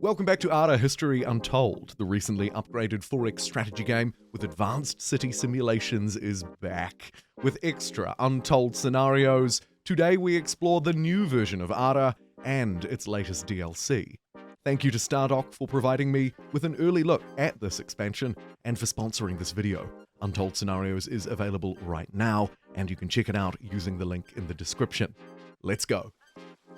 Welcome back to Art History Untold. The recently upgraded 4X strategy game with advanced city simulations is back. With extra Untold Scenarios, today we explore the new version of Ara and its latest DLC. Thank you to Stardock for providing me with an early look at this expansion and for sponsoring this video. Untold Scenarios is available right now, and you can check it out using the link in the description. Let's go.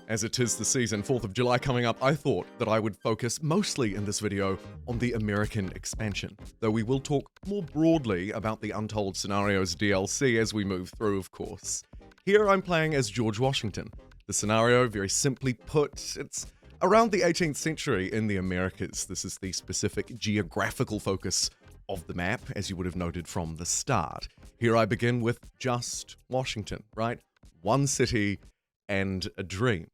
As it is the season, 4th of July coming up, I thought that I would focus mostly in this video on the American expansion, though we will talk more broadly about the Untold Scenarios DLC as we move through, of course. Here I'm playing as George Washington. The scenario, very simply put, it's around the 18th century in the Americas. This is the specific geographical focus of the map, as you would have noted from the start. Here I begin with just Washington, right? One city and a dream.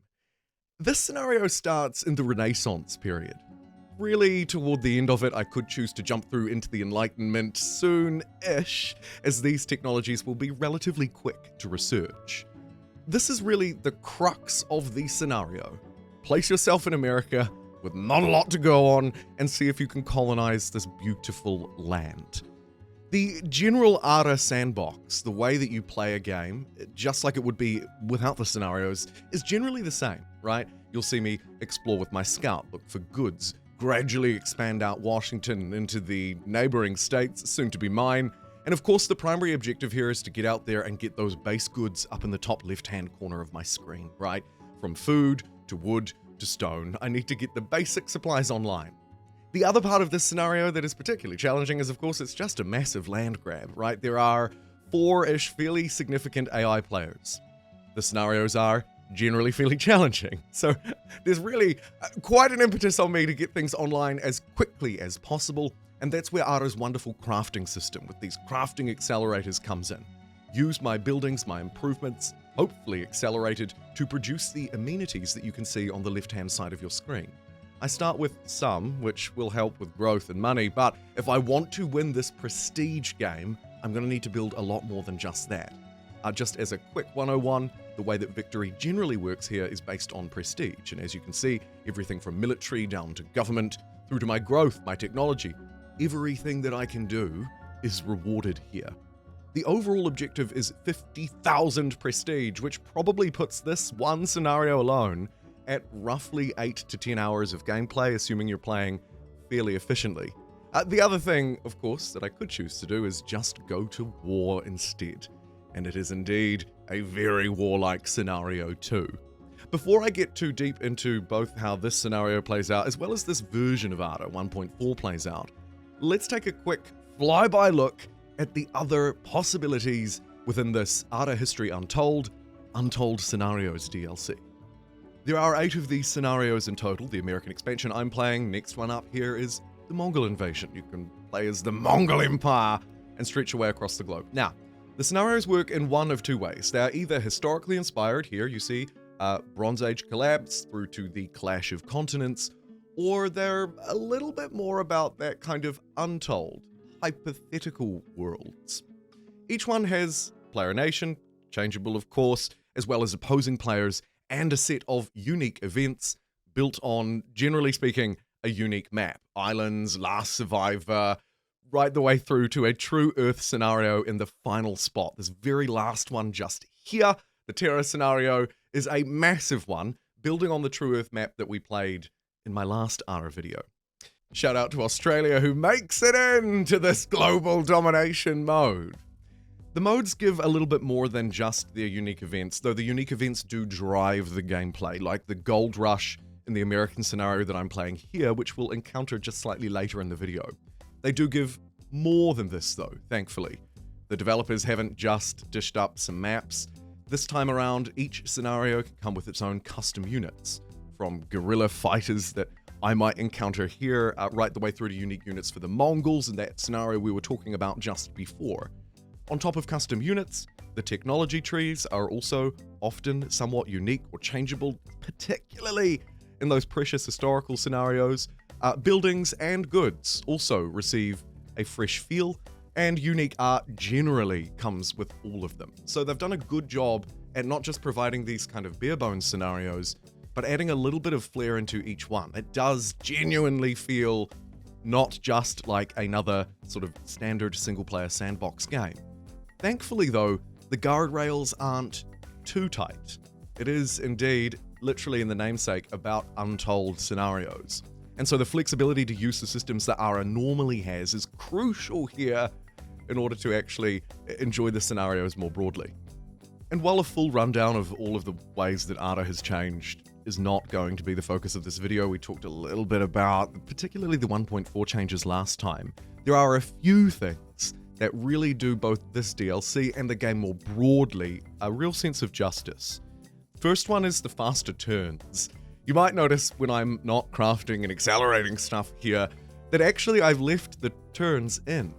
This scenario starts in the Renaissance period. Really, toward the end of it, I could choose to jump through into the Enlightenment soon-ish, as these technologies will be relatively quick to research. This is really the crux of the scenario. Place yourself in America with not a lot to go on and see if you can colonize this beautiful land. The general Ara sandbox, the way that you play a game, just like it would be without the scenarios, is generally the same, right? You'll see me explore with my scout, look for goods, gradually expand out Washington into the neighboring states, soon to be mine, and of course the primary objective here is to get out there and get those base goods up in the top left-hand corner of my screen, right? From food to wood to stone, I need to get the basic supplies online. The other part of this scenario that is particularly challenging is, of course, it's just a massive land grab, right? There are 4-ish fairly significant AI players. The scenarios are generally fairly challenging, so there's really quite an impetus on me to get things online as quickly as possible, and that's where Ara's wonderful crafting system with these crafting accelerators comes in. Use my buildings, my improvements, hopefully accelerated, to produce the amenities that you can see on the left-hand side of your screen. I start with some, which will help with growth and money, but if I want to win this prestige game, I'm going to need to build a lot more than just that. Just as a quick 101, the way that victory generally works here is based on prestige, and as you can see, everything from military down to government, through to my growth, my technology, everything that I can do is rewarded here. The overall objective is 50,000 prestige, which probably puts this one scenario alone at roughly 8 to 10 hours of gameplay, assuming you're playing fairly efficiently. The other thing, of course, that I could choose to do is just go to war instead. And it is indeed a very warlike scenario too. Before I get too deep into both how this scenario plays out, as well as this version of Ara 1.4 plays out, let's take a quick flyby look at the other possibilities within this Ara History Untold Scenarios DLC. There are 8 of these scenarios in total, the American expansion I'm playing. Next one up here is the Mongol invasion. You can play as the Mongol Empire and stretch your way across the globe. Now, the scenarios work in one of two ways. They are either historically inspired, here you see Bronze Age collapse through to the Clash of Continents, or they're a little bit more about that kind of untold, hypothetical worlds. Each one has player nation, changeable of course, as well as opposing players, and a set of unique events built on, generally speaking, a unique map. Islands, Last Survivor, right the way through to a true Earth scenario in the final spot. This very last one just here, the Terra scenario, is a massive one, building on the true Earth map that we played in my last Ara video. Shout out to Australia, who makes it into this global domination mode. The modes give a little bit more than just their unique events, though the unique events do drive the gameplay, like the Gold Rush in the American scenario that I'm playing here, which we'll encounter just slightly later in the video. They do give more than this though, thankfully. The developers haven't just dished up some maps. This time around, each scenario can come with its own custom units, from guerrilla fighters that I might encounter here, right the way through to unique units for the Mongols in that scenario we were talking about just before. On top of custom units, the technology trees are also often somewhat unique or changeable, particularly in those precious historical scenarios. Buildings and goods also receive a fresh feel, and unique art generally comes with all of them. So they've done a good job at not just providing these kind of bare bones scenarios, but adding a little bit of flair into each one. It does genuinely feel not just like another sort of standard single-player sandbox game. Thankfully though, the guardrails aren't too tight. It is indeed, literally in the namesake, about untold scenarios. And so the flexibility to use the systems that Ara normally has is crucial here in order to actually enjoy the scenarios more broadly. And while a full rundown of all of the ways that Ara has changed is not going to be the focus of this video, we talked a little bit about particularly the 1.4 changes last time. There are a few things that really do both this DLC and the game more broadly a real sense of justice. First one is the faster turns. You might notice when I'm not crafting and accelerating stuff here that actually I've left the turns in.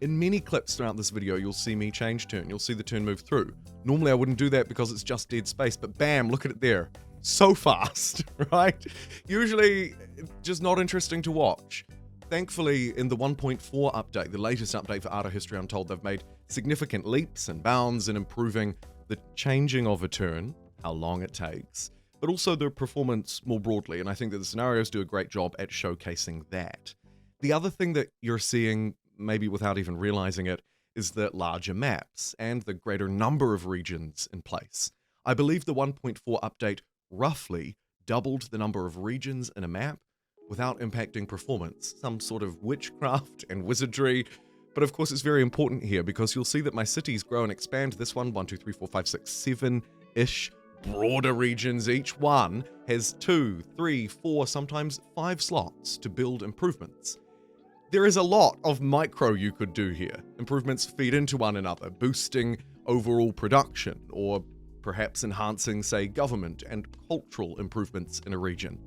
In many clips throughout this video, you'll see me change turn. You'll see the turn move through. Normally I wouldn't do that because it's just dead space, but bam, look at it there. So fast, right? Usually just not interesting to watch. Thankfully, in the 1.4 update, the latest update for Ara History Untold, they've made significant leaps and bounds in improving the changing of a turn, how long it takes, but also the performance more broadly, and I think that the scenarios do a great job at showcasing that. The other thing that you're seeing, maybe without even realizing it, is the larger maps and the greater number of regions in place. I believe the 1.4 update roughly doubled the number of regions in a map without impacting performance. Some sort of witchcraft and wizardry, but of course it's very important here because you'll see that my cities grow and expand. This one, 1, 2, 3, 4, 5, 6, 7-ish broader regions. Each one has 2, 3, 4, sometimes 5 slots to build improvements. There is a lot of micro you could do here. Improvements feed into one another, boosting overall production, or perhaps enhancing, say, government and cultural improvements in a region.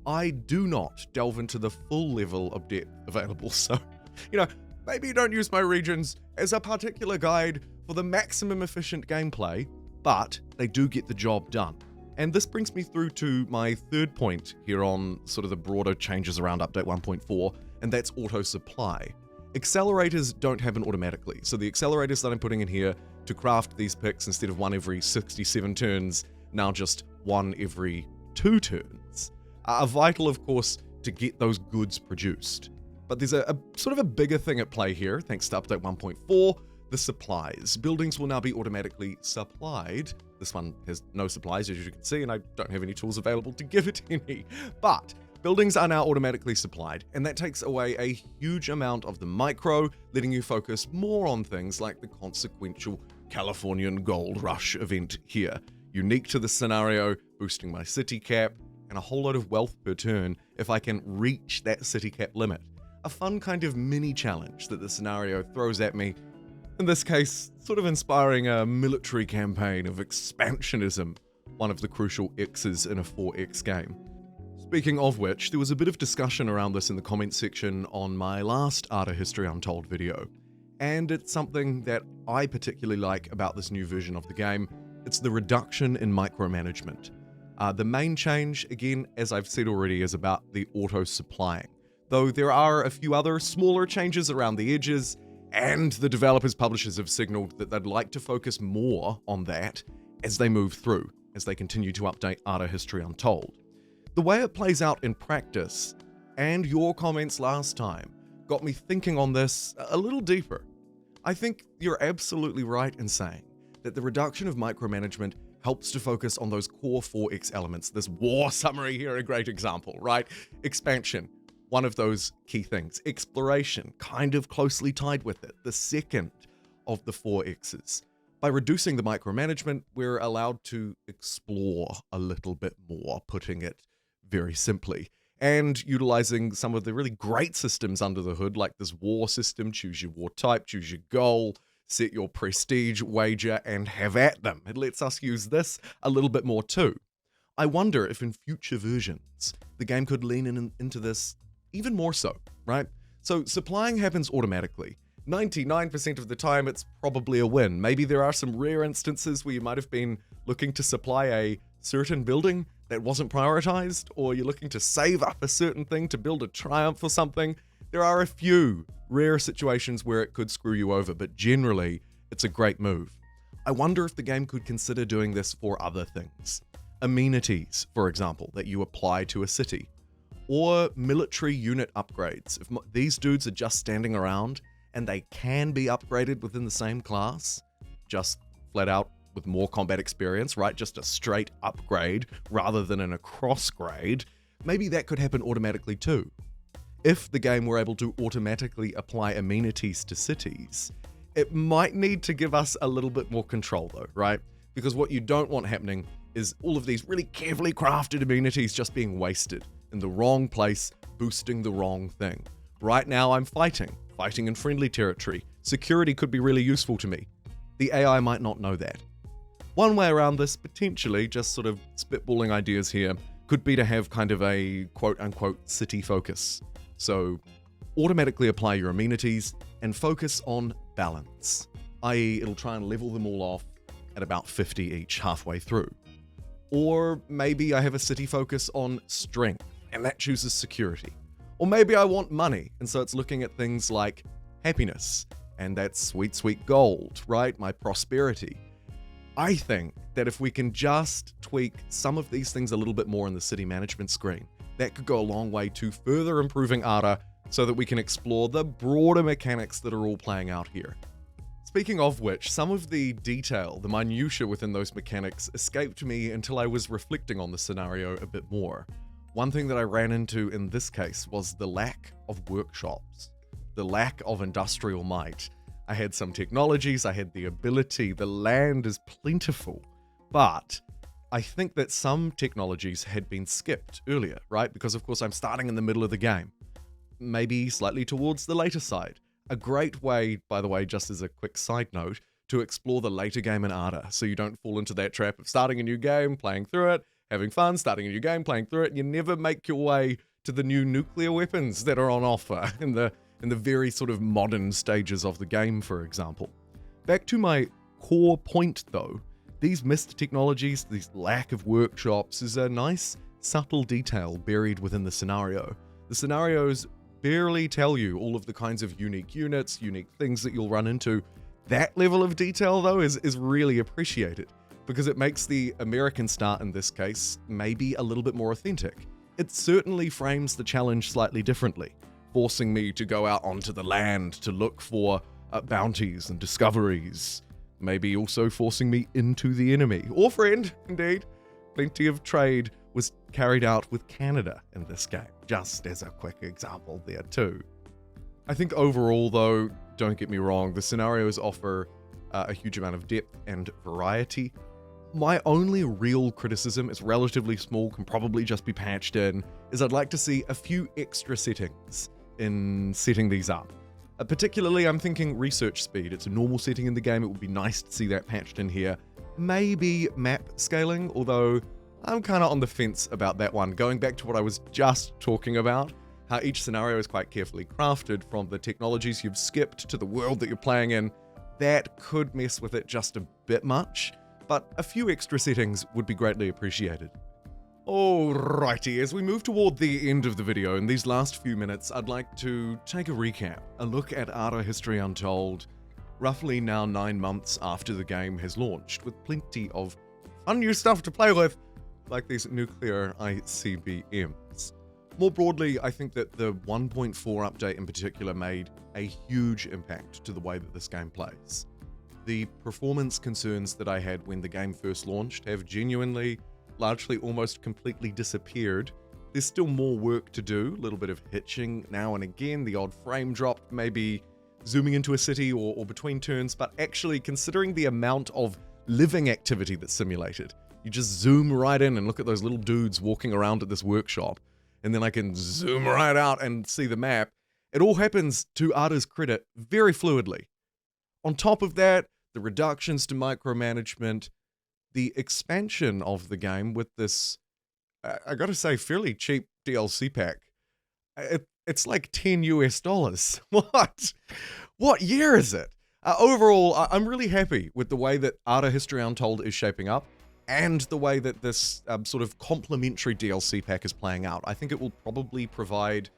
I do not delve into the full level of depth available, so, maybe you don't use my regions as a particular guide for the maximum efficient gameplay, but they do get the job done. And this brings me through to my third point here on sort of the broader changes around Update 1.4, and that's auto supply. Accelerators don't happen automatically, so the accelerators that I'm putting in here to craft these picks, instead of one every 67 turns, now just one every 2 turns, are vital, of course, to get those goods produced. But there's a sort of a bigger thing at play here, thanks to Update 1.4, the supplies. Buildings will now be automatically supplied. This one has no supplies, as you can see, and I don't have any tools available to give it any. But buildings are now automatically supplied, and that takes away a huge amount of the micro, letting you focus more on things like the consequential Californian Gold Rush event here. Unique to the scenario, boosting my city cap, and a whole lot of wealth per turn if I can reach that city cap limit. A fun kind of mini challenge that the scenario throws at me, in this case, sort of inspiring a military campaign of expansionism, one of the crucial X's in a 4X game. Speaking of which, there was a bit of discussion around this in the comments section on my last Ara History Untold video, and it's something that I particularly like about this new version of the game. It's the reduction in micromanagement. The main change, again, as I've said already, is about the auto-supplying, though there are a few other smaller changes around the edges, and the developers' publishers have signaled that they'd like to focus more on that as they move through, as they continue to update Ara History Untold. The way it plays out in practice, and your comments last time, got me thinking on this a little deeper. I think you're absolutely right in saying that the reduction of micromanagement helps to focus on those core 4X elements. This war summary here, a great example, right? Expansion, one of those key things. Exploration, kind of closely tied with it, the second of the 4X's. By reducing the micromanagement, we're allowed to explore a little bit more, putting it very simply, and utilizing some of the really great systems under the hood, like this war system. Choose your war type, choose your goal, set your prestige wager, and have at them. It lets us use this a little bit more too. I wonder if in future versions, the game could lean into this even more so, right? So supplying happens automatically. 99% of the time, it's probably a win. Maybe there are some rare instances where you might have been looking to supply a certain building that wasn't prioritized, or you're looking to save up a certain thing to build a triumph or something. There are a few rare situations where it could screw you over, but generally, it's a great move. I wonder if the game could consider doing this for other things. Amenities, for example, that you apply to a city. Or military unit upgrades. If these dudes are just standing around and they can be upgraded within the same class, just flat out with more combat experience, right? Just a straight upgrade rather than in a cross grade, maybe that could happen automatically too. If the game were able to automatically apply amenities to cities, it might need to give us a little bit more control though, right? Because what you don't want happening is all of these really carefully crafted amenities just being wasted in the wrong place, boosting the wrong thing. Right now I'm fighting in friendly territory. Security could be really useful to me. The AI might not know that. One way around this, potentially, just sort of spitballing ideas here, could be to have kind of a quote-unquote city focus. So automatically apply your amenities and focus on balance, i.e. it'll try and level them all off at about 50 each halfway through. Or maybe I have a city focus on strength, and that chooses security. Or maybe I want money, and so it's looking at things like happiness, and that's sweet, sweet gold, right? My prosperity. I think that if we can just tweak some of these things a little bit more in the city management screen, that could go a long way to further improving ARA so that we can explore the broader mechanics that are all playing out here. Speaking of which, some of the detail, the minutiae within those mechanics escaped me until I was reflecting on the scenario a bit more. One thing that I ran into in this case was the lack of workshops, the lack of industrial might. I had some technologies, I had the ability, the land is plentiful, but I think that some technologies had been skipped earlier, right? Because of course I'm starting in the middle of the game, maybe slightly towards the later side. A great way, by the way, just as a quick side note, to explore the later game in ARA, so you don't fall into that trap of starting a new game, playing through it, having fun, starting a new game, playing through it, and you never make your way to the new nuclear weapons that are on offer in the very sort of modern stages of the game, for example. Back to my core point though, these missed technologies, this lack of workshops is a nice, subtle detail buried within the scenario. The scenarios barely tell you all of the kinds of unique units, unique things that you'll run into. That level of detail though is really appreciated, because it makes the American start in this case maybe a little bit more authentic. It certainly frames the challenge slightly differently, forcing me to go out onto the land to look for bounties and discoveries, maybe also forcing me into the enemy, or friend, indeed. Plenty of trade was carried out with Canada in this game, just as a quick example there too. I think overall though, don't get me wrong, the scenarios offer a huge amount of depth and variety. My only real criticism is relatively small, can probably just be patched in, is I'd like to see a few extra settings in setting these up. Particularly, I'm thinking research speed. It's a normal setting in the game. It would be nice to see that patched in here. Maybe map scaling, although I'm kind of on the fence about that one. Going back to what I was just talking about, how each scenario is quite carefully crafted from the technologies you've skipped to the world that you're playing in. That could mess with it just a bit much, but a few extra settings would be greatly appreciated. Alrighty, as we move toward the end of the video, in these last few minutes, I'd like to take a recap, a look at ARA History Untold, roughly now 9 months after the game has launched, with plenty of fun new stuff to play with, like these nuclear ICBMs. More broadly, I think that the 1.4 update in particular made a huge impact to the way that this game plays. The performance concerns that I had when the game first launched have genuinely, largely almost completely disappeared. There's still more work to do, a little bit of hitching now and again, the odd frame drop, maybe zooming into a city or between turns, but actually considering the amount of living activity that's simulated, you just zoom right in and look at those little dudes walking around at this workshop, and then I can zoom right out and see the map. It all happens, to ARA's credit, very fluidly. On top of that, the reductions to micromanagement, the expansion of the game with this, I gotta say, fairly cheap DLC pack. It's like $10 US. What year is it? Overall, I'm really happy with the way that ARA History Untold is shaping up, and the way that this sort of complementary DLC pack is playing out. I think it will probably provide,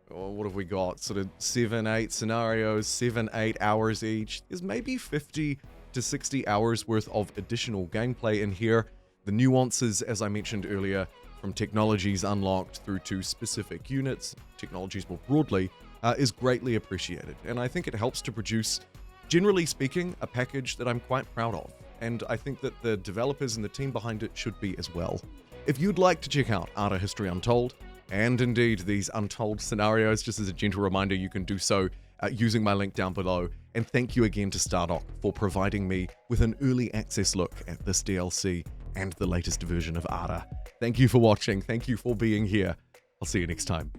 what have we got? Sort of 7-8 scenarios, 7-8 hours each. There's maybe 50 to 60 hours worth of additional gameplay in here. The nuances, as I mentioned earlier, from technologies unlocked through to specific units, technologies more broadly, is greatly appreciated. And I think it helps to produce, generally speaking, a package that I'm quite proud of. And I think that the developers and the team behind it should be as well. If you'd like to check out Art of History Untold, and indeed these Untold Scenarios, just as a gentle reminder, you can do so using my link down below. And thank you again to Stardock for providing me with an early access look at this DLC and the latest version of Ada. Thank you for watching, thank you for being here. I'll see you next time.